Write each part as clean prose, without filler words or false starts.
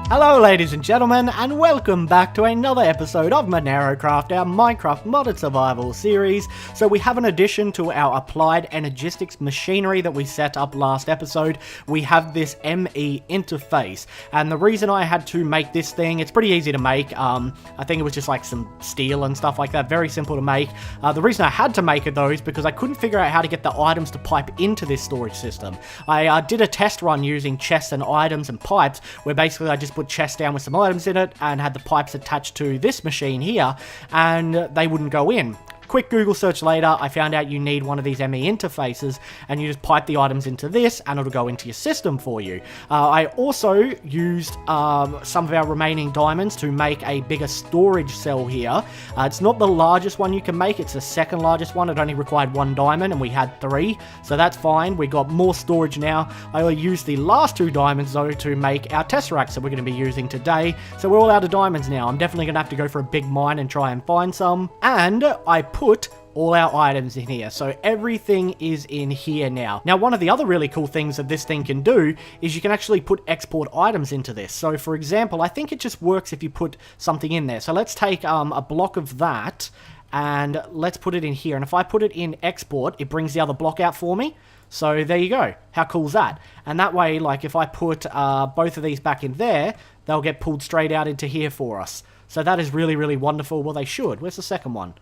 Hello ladies and gentlemen, and welcome back to another episode of MenaeroCraft, our Minecraft modded survival series. So we have an addition to our applied energistics machinery that we set up last episode. We have this ME interface, and the reason I had to make this thing, it's pretty easy to make. I think it was just like some steel and stuff like that, very simple to make. The reason I had to make it though is because I couldn't figure out how to get the items to pipe into this storage system. I did a test run using chests and items and pipes, where basically I just put chests down with some items in it and had the pipes attached to this machine here, and they wouldn't go in. Quick Google search later, I found out you need one of these ME interfaces, and you just pipe the items into this and it'll go into your system for you. I also used some of our remaining diamonds to make a bigger storage cell here. It's not the largest one you can make, it's the second largest one. It only required 1 diamond and we had 3, so that's fine. We got more storage now. I only used the last 2 diamonds though to make our tesseracts that we're going to be using today, so we're all out of diamonds now. I'm definitely going to have to go for a big mine and try and find some. And I put all our items in here, so everything is in here now. Now, one of the other really cool things that this thing can do is you can actually put export items into this. So for example, I think it just works if you put something in there. So let's take a block of that and let's put it in here, and if I put it in export, it brings the other block out for me. So there you go. How cool is that? And that way, like if I put both of these back in there, they'll get pulled straight out into here for us. So that is really, really wonderful. Well, they should. Where's the second one?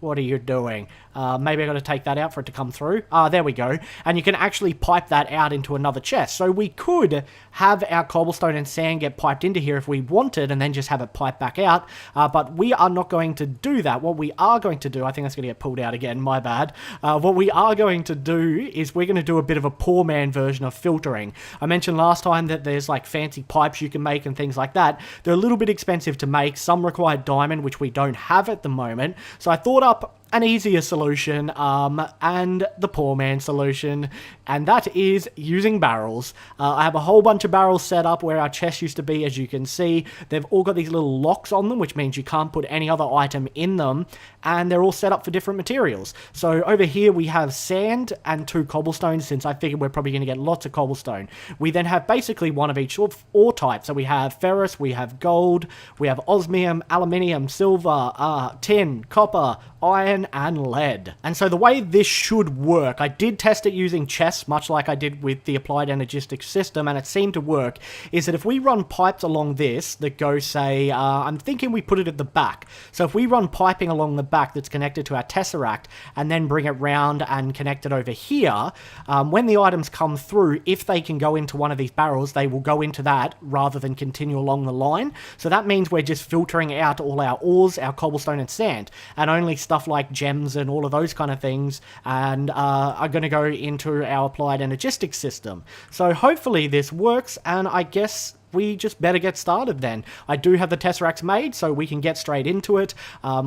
What are you doing? Maybe I got to take that out for it to come through. There we go. And you can actually pipe that out into another chest. So we could have our cobblestone and sand get piped into here if we wanted, and then just have it pipe back out. But we are not going to do that. What we are going to do, I think that's going to get pulled out again, my bad. What we are going to do is we're going to do a bit of a poor man version of filtering. I mentioned last time that there's like fancy pipes you can make and things like that. They're a little bit expensive to make. Some require diamond, which we don't have at the moment. So I thought up an easier solution, and the poor man solution, and that is using barrels. I have a whole bunch of barrels set up where our chest used to be, as you can see. They've all got these little locks on them, which means you can't put any other item in them, and they're all set up for different materials. So over here we have sand and 2 cobblestones, since I figured we're probably going to get lots of cobblestone. We then have basically one of each ore type. So we have ferrous, we have gold, we have osmium, aluminium, silver, tin, copper, iron, and lead. And so the way this should work, I did test it using chests, much like I did with the applied energistics system, and it seemed to work, is that if we run pipes along this that go, say, I'm thinking we put it at the back. So if we run piping along the back that's connected to our tesseract, and then bring it round and connect it over here, when the items come through, if they can go into one of these barrels, they will go into that rather than continue along the line. So that means we're just filtering out all our ores, our cobblestone and sand, and only stuff like gems and all of those kind of things, and are going to go into our applied energistics system. So hopefully this works, and I guess we just better get started then. I do have the tesseracts made, so we can get straight into it.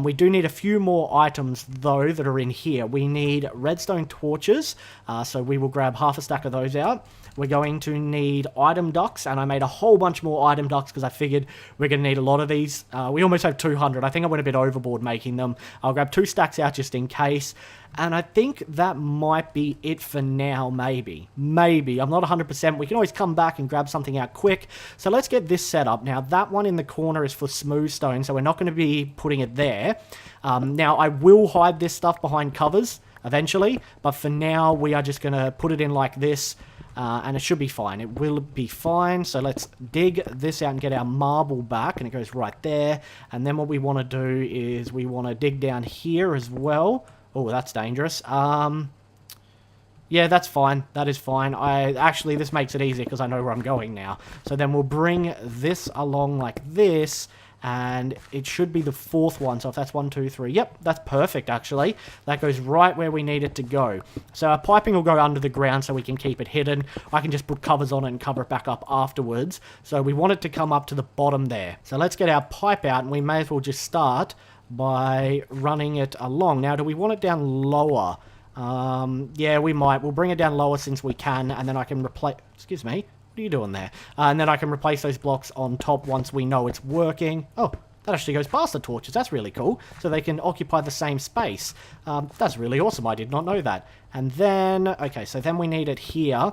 We do need a few more items though that are in here. We need redstone torches, so we will grab half a stack of those out. We're going to need item ducks, and I made a whole bunch more item ducks because I figured we're going to need a lot of these. We almost have 200. I think I went a bit overboard making them. I'll grab 2 stacks out just in case. And I think that might be it for now, maybe. Maybe. I'm not 100%. We can always come back and grab something out quick. So let's get this set up. Now, that one in the corner is for smooth stone, so we're not going to be putting it there. Now, I will hide this stuff behind covers eventually, but for now, we are just going to put it in like this. And it should be fine. It will be fine. So let's dig this out and get our marble back. And it goes right there. And then what we want to do is we want to dig down here as well. Oh, that's dangerous. Yeah, that's fine. That is fine. Actually, this makes it easier because I know where I'm going now. So then we'll bring this along like this. And it should be the 4th one. So if that's 1, 2, 3. Yep, that's perfect, actually. That goes right where we need it to go. So our piping will go under the ground so we can keep it hidden. I can just put covers on it and cover it back up afterwards. So we want it to come up to the bottom there. So let's get our pipe out, and we may as well just start by running it along. Now, do we want it down lower? Yeah, we might. We'll bring it down lower since we can, and then I can replace... Excuse me. What are you doing there? And then I can replace those blocks on top once we know it's working. Oh, that actually goes past the torches. That's really cool. So they can occupy the same space. That's really awesome. I did not know that. And then, okay, so then we need it here,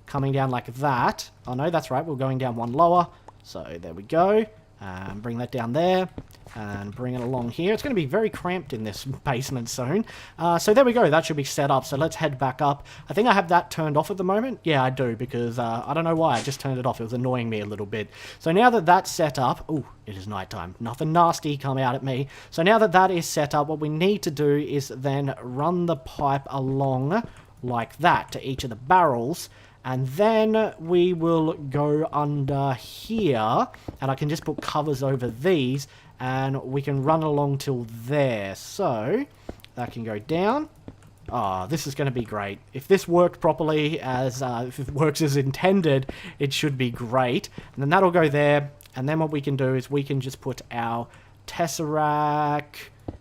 coming down like that. Oh no, that's right. We're going down one lower. So there we go. Bring that down there. And bring it along here. It's going to be very cramped in this basement soon. So there we go. That should be set up. So let's head back up. I think I have that turned off at the moment. Yeah, I do, because I don't know why. I just turned it off. It was annoying me a little bit. So now that that's set up... Ooh, it is nighttime. Nothing nasty come out at me. So now that that is set up, what we need to do is then run the pipe along like that to each of the barrels. And then we will go under here. And I can just put covers over these. And we can run along till there. So, that can go down. Oh, this is going to be great. If this worked properly, if it works as intended, it should be great. And then that'll go there. And then what we can do is we can just put our Tesseract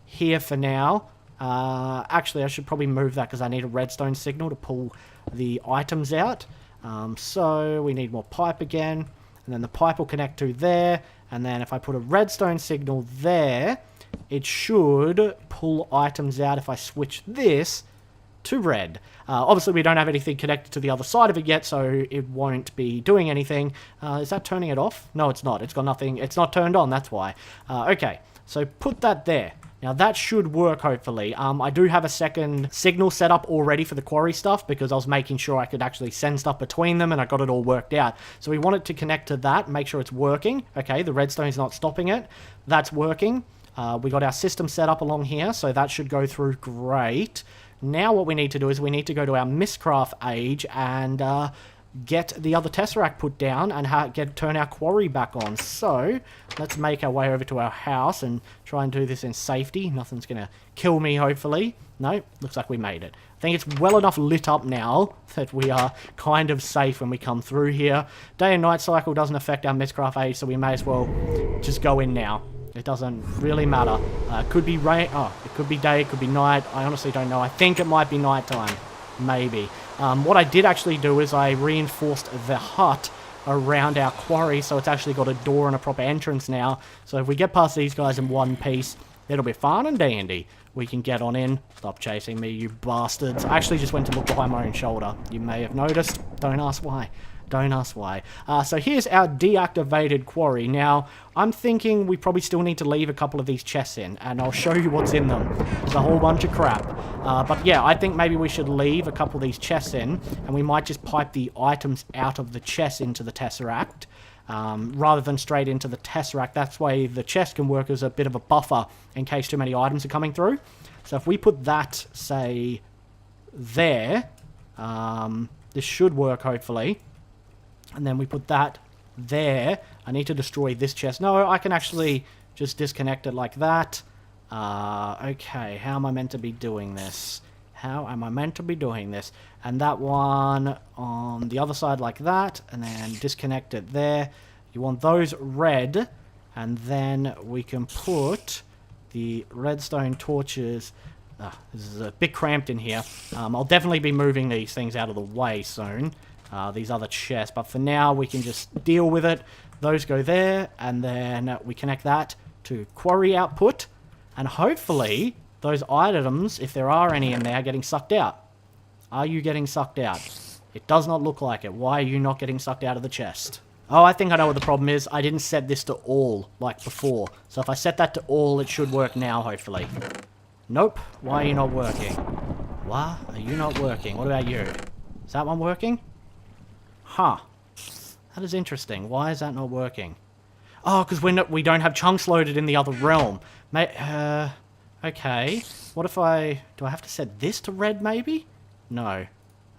here for now. Actually, I should probably move that because I need a redstone signal to pull the items out. So, we need more pipe again. And then the pipe will connect to there. And then if I put a redstone signal there, it should pull items out if I switch this to red. Obviously, we don't have anything connected to the other side of it yet, so it won't be doing anything. Is that turning it off? No, it's not. It's got nothing. It's not turned on, that's why. Okay, so put that there. Now, that should work, hopefully. I do have a second signal set up already for the quarry stuff because I was making sure I could actually send stuff between them and I got it all worked out. So we want it to connect to that, make sure it's working. Okay, the redstone is not stopping it. That's working. We got our system set up along here, so that should go through great. Now what we need to do is we need to go to our MenaeroCraft age and get the other Tesseract put down and turn our quarry back on. So, let's make our way over to our house and try and do this in safety. Nothing's going to kill me, hopefully. No, looks like we made it. I think it's well enough lit up now that we are kind of safe when we come through here. Day and night cycle doesn't affect our MenaeroCraft age, so we may as well just go in now. It doesn't really matter. It could be rain. Oh, it could be day, it could be night. I honestly don't know. I think it might be nighttime. Maybe. What I did actually do is I reinforced the hut around our quarry, so it's actually got a door and a proper entrance now. So if we get past these guys in one piece, it'll be fun and dandy. We can get on in. Stop chasing me, you bastards. I actually just went to look behind my own shoulder. You may have noticed. Don't ask why. Don't ask why. So here's our deactivated quarry. Now, I'm thinking we probably still need to leave a couple of these chests in, and I'll show you what's in them. There's a whole bunch of crap. But yeah, I think maybe we should leave a couple of these chests in, and we might just pipe the items out of the chest into the Tesseract, rather than straight into the Tesseract. That's why the chest can work as a bit of a buffer in case too many items are coming through. So if we put that, say, there, this should work, hopefully. And then we put that there. I need to destroy this chest. No, I can actually just disconnect it like that. Okay, how am I meant to be doing this? How am I meant to be doing this? And that one on the other side like that. And then disconnect it there. You want those red. And then we can put the redstone torches. This is a bit cramped in here. I'll definitely be moving these things out of the way soon. These other chests, but for now we can just deal with it. Those go there, and then we connect that to quarry output, and hopefully those items, if there are any in there, are getting sucked out. Are you getting sucked out? It does not look like it. Why are you not getting sucked out of the chest? Oh, I think I know what the problem is. I didn't set this to all, like before. So if I set that to all, it should work now, hopefully. Nope. Why are you not working? Why are you not working? What about you? Is that one working? Huh. That is interesting. Why is that not working? Oh, because we don't have chunks loaded in the other realm. Okay. What if do I have to set this to red, maybe? No.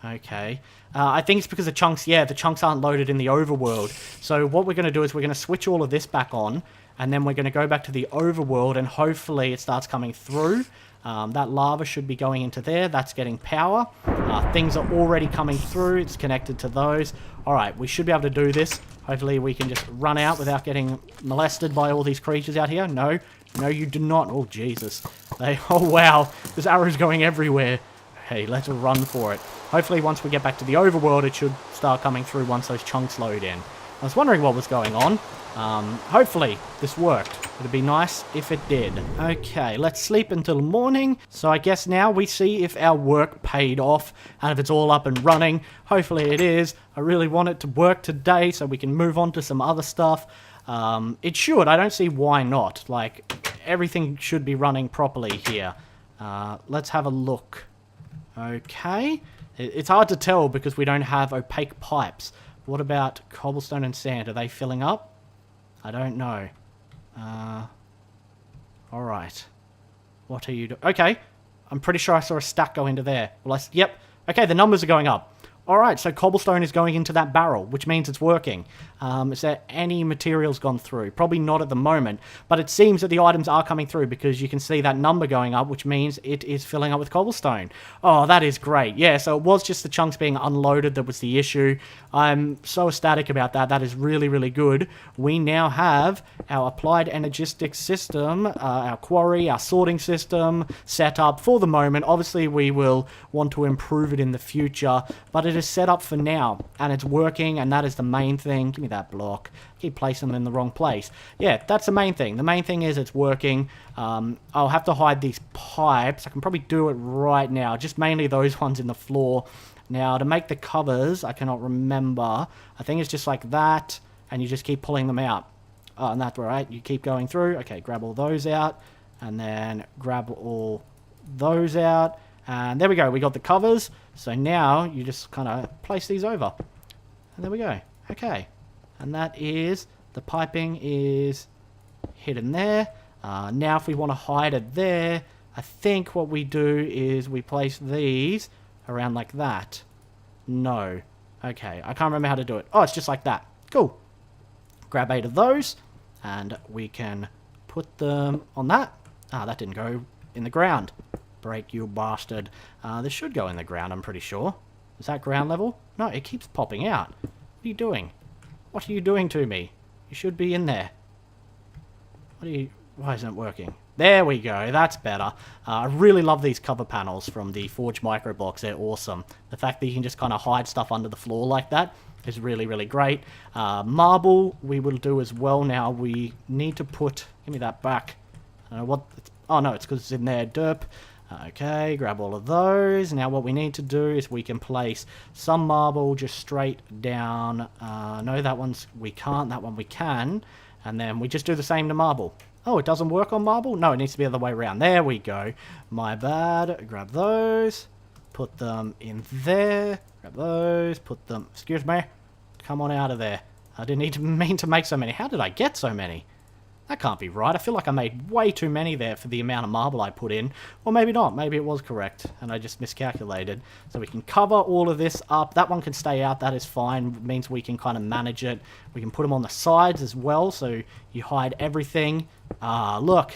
Okay. I think it's because the chunks aren't loaded in the overworld. So what we're going to do is we're going to switch all of this back on, and then we're going to go back to the overworld, and hopefully it starts coming through. That lava should be going into there. That's getting power. Things are already coming through. It's connected to those. Alright, we should be able to do this. Hopefully we can just run out without getting molested by all these creatures out here. No. No, you do not. Oh, Jesus. Oh, wow. This arrow's going everywhere. Hey, let's run for it. Hopefully once we get back to the overworld, it should start coming through once those chunks load in. I was wondering what was going on. Hopefully this worked. It'd be nice if it did. Okay, let's sleep until morning. So I guess now we see if our work paid off and if it's all up and running. Hopefully it is. I really want it to work today so we can move on to some other stuff. It should. I don't see why not. Like, everything should be running properly here. Let's have a look. Okay. It's hard to tell because we don't have opaque pipes. What about cobblestone and sand? Are they filling up? I don't know. Alright. What are you doing? Okay. I'm pretty sure I saw a stack go into there. Well, yep. Okay, the numbers are going up. Alright, so cobblestone is going into that barrel, which means it's working. Is there any materials gone through? Probably not at the moment, but it seems that the items are coming through because you can see that number going up, which means it is filling up with cobblestone. Oh, that is great. Yeah, so it was just the chunks being unloaded that was the issue. I'm so ecstatic about that. That is really, really good. We now have our applied energistic system, our quarry, our sorting system set up for the moment. Obviously, we will want to improve it in the future, but it is set up for now, and it's working, and that is the main thing. Give me that block. Keep placing them in the wrong place. Yeah, that's the main thing. The main thing is it's working. I'll have to hide these pipes. I can probably do it right now, just mainly those ones in the floor. Now, to make the covers, I cannot remember. I think it's just like that, and you just keep pulling them out. Oh, and that's right. You keep going through. Okay, grab all those out, and then grab all those out. And there we go, we got the covers. So now you just kind of place these over. And there we go. Okay. And that is, the piping is hidden there. Now if we want to hide it there, I think what we do is we place these around like that. No. Okay, I can't remember how to do it. Oh, it's just like that. Cool. Grab 8 of those, and we can put them on that. Ah, that didn't go in the ground. Break, you bastard. This should go in the ground, I'm pretty sure. Is that ground level? No, it keeps popping out. What are you doing? What are you doing to me? You should be in there. Why isn't it working? There we go, that's better. I really love these cover panels from the Forge Micro Blocks. They're awesome. The fact that you can just kind of hide stuff under the floor like that is really, really great. Marble we will do as well now. We need to put... Give me that back. I don't know what... Oh no, it's because it's in there. Derp. Okay, grab all of those. Now what we need to do is we can place some marble just straight down. No, that one's... We can't. That one we can. And then we just do the same to marble. Oh, it doesn't work on marble? No, it needs to be the other way around. There we go. My bad. Grab those. Put them in there. Grab those. Put them... Excuse me. Come on out of there. I didn't mean to make so many. How did I get so many? That can't be right. I feel like I made way too many there for the amount of marble I put in. Or maybe not. Maybe it was correct and I just miscalculated. So we can cover all of this up. That one can stay out. That is fine. It means we can kind of manage it. We can put them on the sides as well, so you hide everything. Look.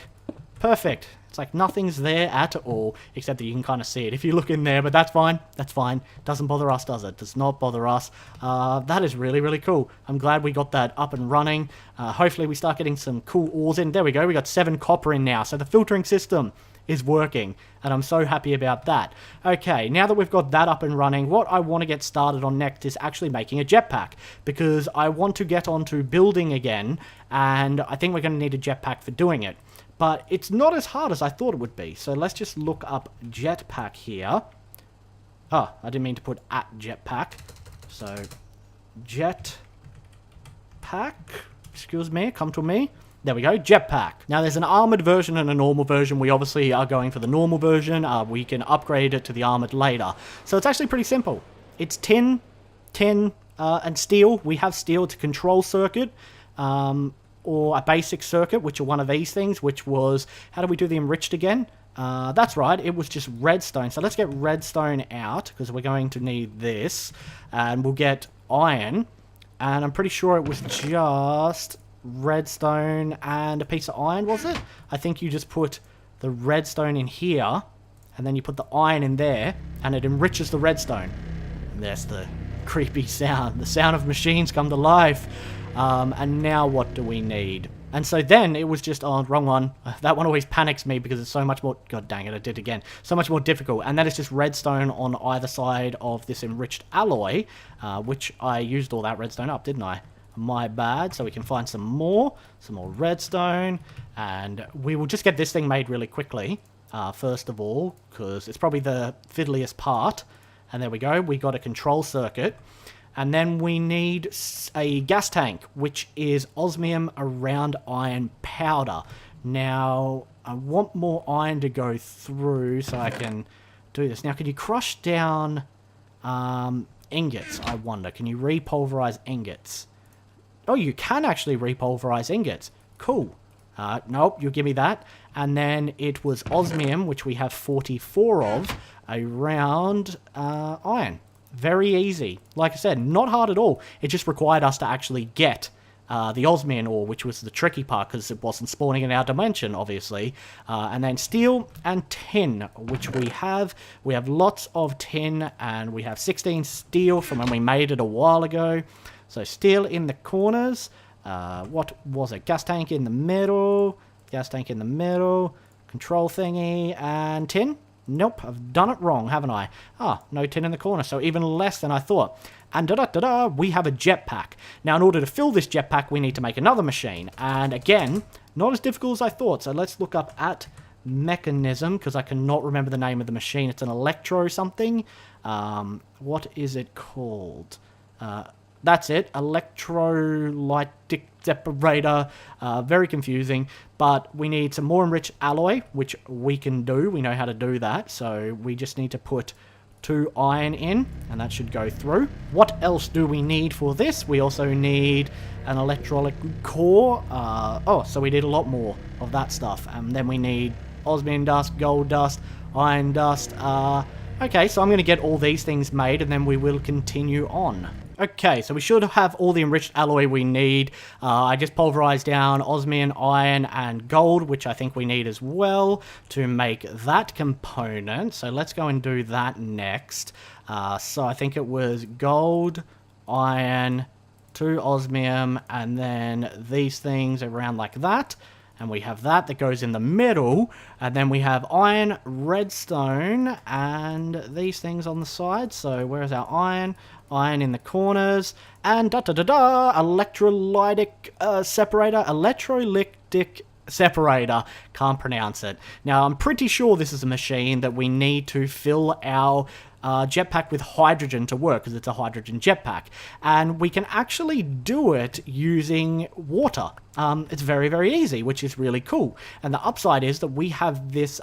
Perfect. It's like nothing's there at all, except that you can kind of see it if you look in there, but that's fine. That's fine. Doesn't bother us, does it? Does not bother us. That is really, really cool. I'm glad we got that up and running. Hopefully we start getting some cool ores in. There we go. We got 7 copper in now. So the filtering system is working, and I'm so happy about that. Okay, now that we've got that up and running, what I want to get started on next is actually making a jetpack, because I want to get onto building again, and I think we're going to need a jetpack for doing it. But it's not as hard as I thought it would be. So let's just look up jetpack here. Oh, I didn't mean to put at jetpack. So, jetpack. Excuse me, come to me. There we go, jetpack. Now there's an armored version and a normal version. We obviously are going for the normal version. We can upgrade it to the armored later. So it's actually pretty simple. It's tin, and steel. We have steel. It's a control circuit. Or a basic circuit, which are one of these things, which was... How do we do the enriched again? That's right, it was just redstone. So let's get redstone out, because we're going to need this. And we'll get iron. And I'm pretty sure it was just redstone and a piece of iron, was it? I think you just put the redstone in here, and then you put the iron in there, and it enriches the redstone. And there's the creepy sound. The sound of machines come to life. And now what do we need? And so then it was just, oh, wrong one. That one always panics me because it's so much more, god dang it, I did it again. So much more difficult. And that is just redstone on either side of this enriched alloy, which I used all that redstone up, didn't I? My bad. So we can find some more redstone, and we will just get this thing made really quickly, first of all, because it's probably the fiddliest part. And there we go, we got a control circuit. And then we need a gas tank, which is osmium around iron powder. Now, I want more iron to go through so I can do this. Now, can you crush down ingots, I wonder? Can you repulverize ingots? Oh, you can actually repulverize ingots. Cool. Nope, you'll give me that. And then it was osmium, which we have 44 of, around iron. Very easy. Like I said, not hard at all. It just required us to actually get the osmium ore, which was the tricky part because it wasn't spawning in our dimension, obviously. And then steel and tin, which we have. We have lots of tin, and we have 16 steel from when we made it a while ago. So steel in the corners. What was it? Gas tank in the middle. Gas tank in the middle. Control thingy and tin. Nope, I've done it wrong, haven't I? Ah, no tin in the corner, so even less than I thought. And da-da-da-da, we have a jetpack. Now, in order to fill this jetpack, we need to make another machine. And again, not as difficult as I thought. So let's look up at mechanism, because I cannot remember the name of the machine. It's an electro something. What is it called? That's it, electrolytic separator. Very confusing, but we need some more enriched alloy, which we can do. We know how to do that, so we just need to put 2 iron in, and that should go through. What else do we need for this? We also need an electrolytic core. So we need a lot more of that stuff, and then we need osmium dust, gold dust, iron dust. Okay, so I'm going to get all these things made, and then we will continue on. Okay, so we should have all the enriched alloy we need. I just pulverized down osmium, iron, and gold, which I think we need as well to make that component. So let's go and do that next. So I think it was gold, iron, 2 osmium, and then these things around like that. And we have that goes in the middle. And then we have iron, redstone, and these things on the side. So where's our iron? Iron in the corners. And da-da-da-da, electrolytic separator. Can't pronounce it. Now, I'm pretty sure this is a machine that we need to fill our jetpack with hydrogen to work, because it's a hydrogen jetpack. And we can actually do it using water. It's very, very easy, which is really cool. And the upside is that we have this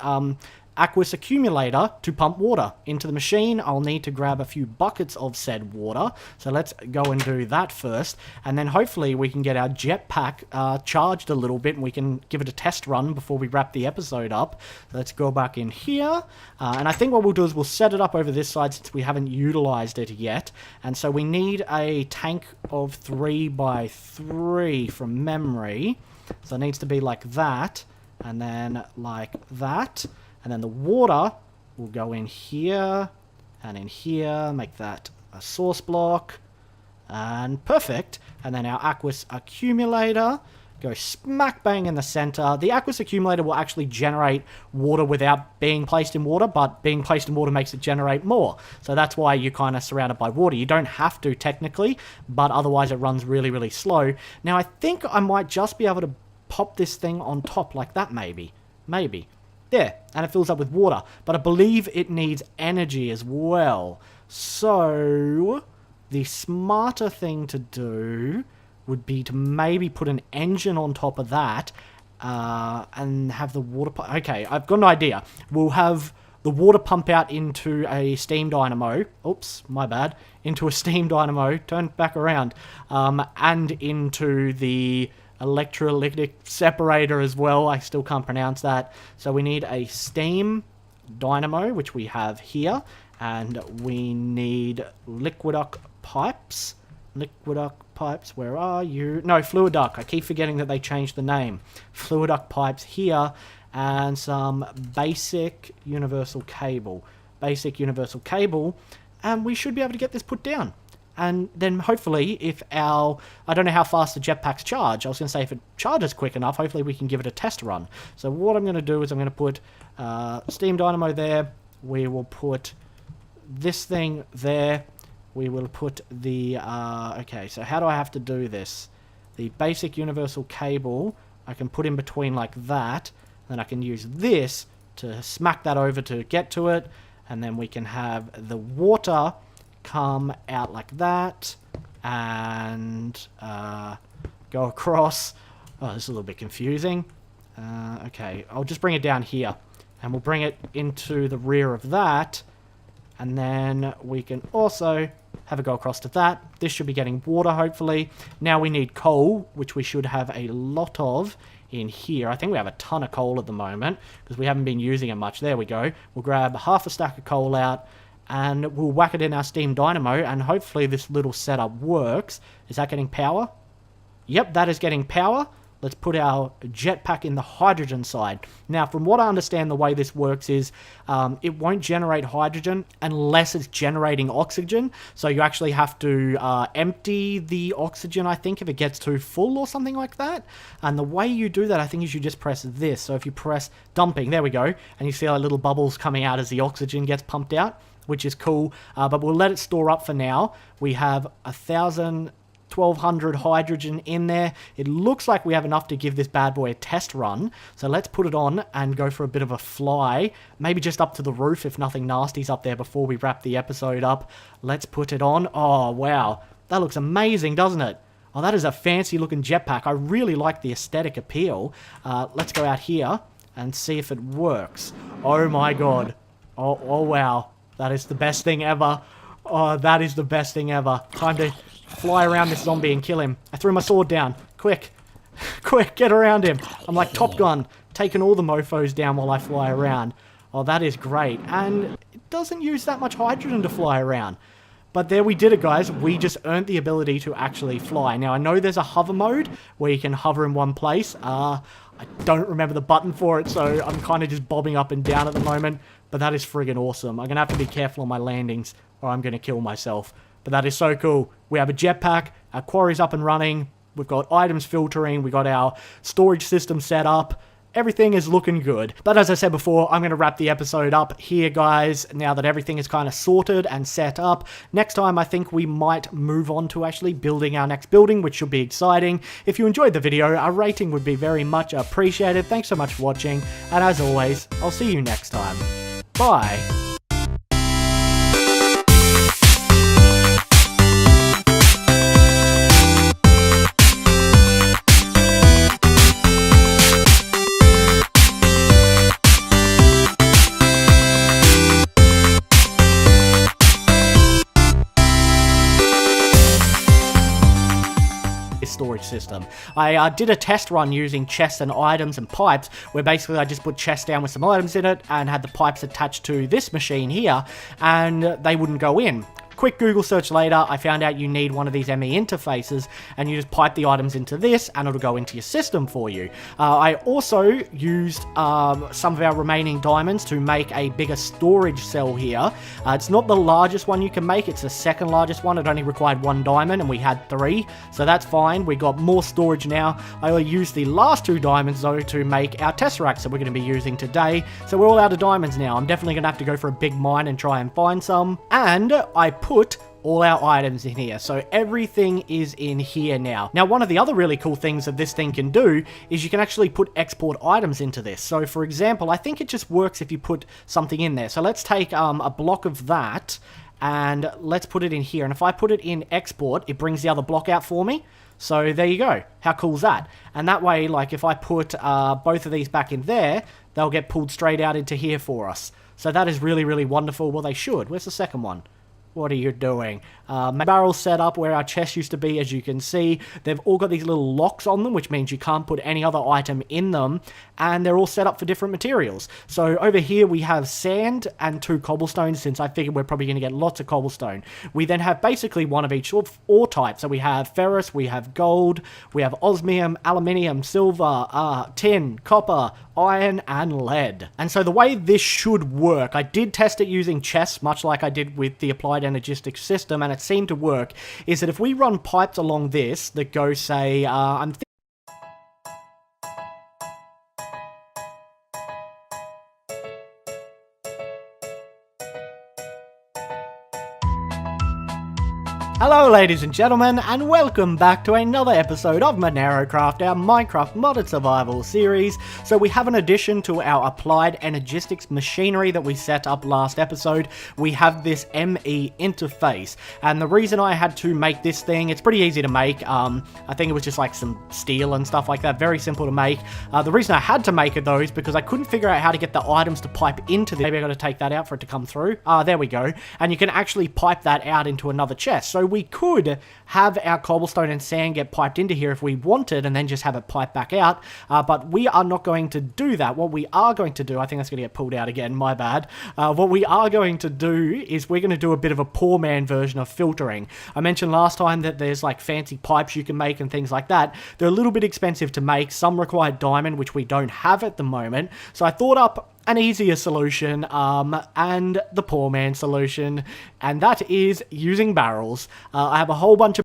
aqueous accumulator to pump water into the machine. I'll need to grab a few buckets of said water. So let's go and do that first. And then hopefully we can get our jetpack charged a little bit, and we can give it a test run before we wrap the episode up. So let's go back in here. And I think what we'll do is we'll set it up over this side since we haven't utilized it yet. And so we need a tank of 3x3 from memory. So it needs to be like that. And then like that. And then the water will go in here and in here, make that a source block, and perfect. And then our aqueous accumulator goes smack bang in the center. The aqueous accumulator will actually generate water without being placed in water, but being placed in water makes it generate more. So that's why you're kind of surrounded by water. You don't have to technically, but otherwise it runs really, really slow. Now I think I might just be able to pop this thing on top like that, maybe. There, and it fills up with water. But I believe it needs energy as well. So, the smarter thing to do would be to maybe put an engine on top of that, and have the water pump. Okay, I've got an idea. We'll have the water pump out into a steam dynamo. Oops, my bad. Into a steam dynamo. Turn back around. And into the electrolytic separator as well. I still can't pronounce that. So we need a steam dynamo, which we have here, and we need liquid duct pipes. Liquid duct pipes, where are you? No, fluid duct. I keep forgetting that they changed the name. Fluid duct pipes here, and some basic universal cable. Basic universal cable, and we should be able to get this put down. And then hopefully if I don't know how fast the jetpacks charge. I was going to say if it charges quick enough, hopefully we can give it a test run. So what I'm going to do is I'm going to put steam dynamo there. We will put this thing there. we will put the, okay, so how do I have to do this? The basic universal cable, I can put in between like that, then I can use this to smack that over to get to it, and then we can have the water come out like that, and go across. Oh, this is a little bit confusing. Okay, I'll just bring it down here, and we'll bring it into the rear of that, and then we can also have a go across to that. This should be getting water, hopefully. Now we need coal, which we should have a lot of in here. I think we have a ton of coal at the moment, because we haven't been using it much. There we go. We'll grab half a stack of coal out, and we'll whack it in our steam dynamo, and hopefully this little setup works. Is that getting power? Yep, that is getting power. Let's put our jetpack in the hydrogen side. Now, from what I understand, the way this works is it won't generate hydrogen unless it's generating oxygen. So you actually have to empty the oxygen, I think, if it gets too full or something like that. And the way you do that, I think, is you just press this. So if you press dumping, there we go, and you see our little bubbles coming out as the oxygen gets pumped out, which is cool. But we'll let it store up for now. We have 1,200 hydrogen in there. It looks like we have enough to give this bad boy a test run. So let's put it on and go for a bit of a fly. Maybe just up to the roof if nothing nasty's up there before we wrap the episode up. Let's put it on. Oh, wow. That looks amazing, doesn't it? Oh, that is a fancy looking jetpack. I really like the aesthetic appeal. Let's go out here and see if it works. Oh my god. Oh wow. That is the best thing ever. Oh, that is the best thing ever. Time to fly around this zombie and kill him. I threw my sword down. Quick. Quick, get around him. I'm like Top Gun, taking all the mofos down while I fly around. Oh, that is great. And it doesn't use that much hydrogen to fly around. But there we did it, guys. We just earned the ability to actually fly. Now, I know there's a hover mode where you can hover in one place. I don't remember the button for it, so I'm kind of just bobbing up and down at the moment. But that is friggin' awesome. I'm going to have to be careful on my landings, or I'm going to kill myself. But that is so cool. We have a jetpack, our quarry's up and running, we've got items filtering, we got our storage system set up. Everything is looking good. But as I said before, I'm going to wrap the episode up here, guys, now that everything is kind of sorted and set up. Next time, I think we might move on to actually building our next building, which should be exciting. If you enjoyed the video, a rating would be very much appreciated. Thanks so much for watching, and as always, I'll see you next time. Bye. Storage system. I did a test run using chests and items and pipes, where basically I just put chests down with some items in it and had the pipes attached to this machine here, and they wouldn't go in. Quick Google search later, I found out you need one of these ME interfaces, and you just pipe the items into this, and it'll go into your system for you. I also used some of our remaining diamonds to make a bigger storage cell here. It's not the largest one you can make, it's the second largest one. It only required 1 diamond, and we had 3, so that's fine. We got more storage now. I used the last 2 diamonds, though, to make our tesseracts that we're going to be using today, so we're all out of diamonds now. I'm definitely going to have to go for a big mine and try and find some. And I put all our items in here, so everything is in here now. Now, one of the other really cool things that this thing can do is you can actually put export items into this. So for example, I think it just works if you put something in there. So let's take a block of that and let's put it in here, and if I put it in export, it brings the other block out for me. So there you go. How cool is that? And that way, like, if I put both of these back in there, they'll get pulled straight out into here for us. So that is really, really wonderful. Well, they should. Where's the second one? What are you doing? Barrels set up where our chest used to be, as you can see. They've all got these little locks on them, which means you can't put any other item in them, and they're all set up for different materials. So over here we have sand and 2 cobblestone, since I figured we're probably going to get lots of cobblestone. We then have basically one of each ore type. So we have ferrous, we have gold, we have osmium, aluminium, silver, tin, copper, iron, and lead. And so the way this should work, I did test it using chests, much like I did with the applied energistic system, and it seemed to work, is that if we run pipes along this that go, say, Hello ladies and gentlemen, and welcome back to another episode of MenaeroCraft, our Minecraft modded survival series. So we have an addition to our applied energistics machinery that we set up last episode. We have this ME interface, and the reason I had to make this thing, it's pretty easy to make. I think it was just like some steel and stuff like that, very simple to make. The reason I had to make it though is because I couldn't figure out how to get the items to pipe into this. Maybe I got to take that out for it to come through. There we go. And you can actually pipe that out into another chest. So we could have our cobblestone and sand get piped into here if we wanted and then just have it pipe back out, but we are not going to do that. What we are going to do, I think that's going to get pulled out again, my bad. What we are going to do is we're going to do a bit of a poor man version of filtering. I mentioned last time that there's like fancy pipes you can make and things like that. They're a little bit expensive to make. Some require diamond, which we don't have at the moment, so I thought up an easier solution, and the poor man solution, and that is using barrels. I have a whole bunch of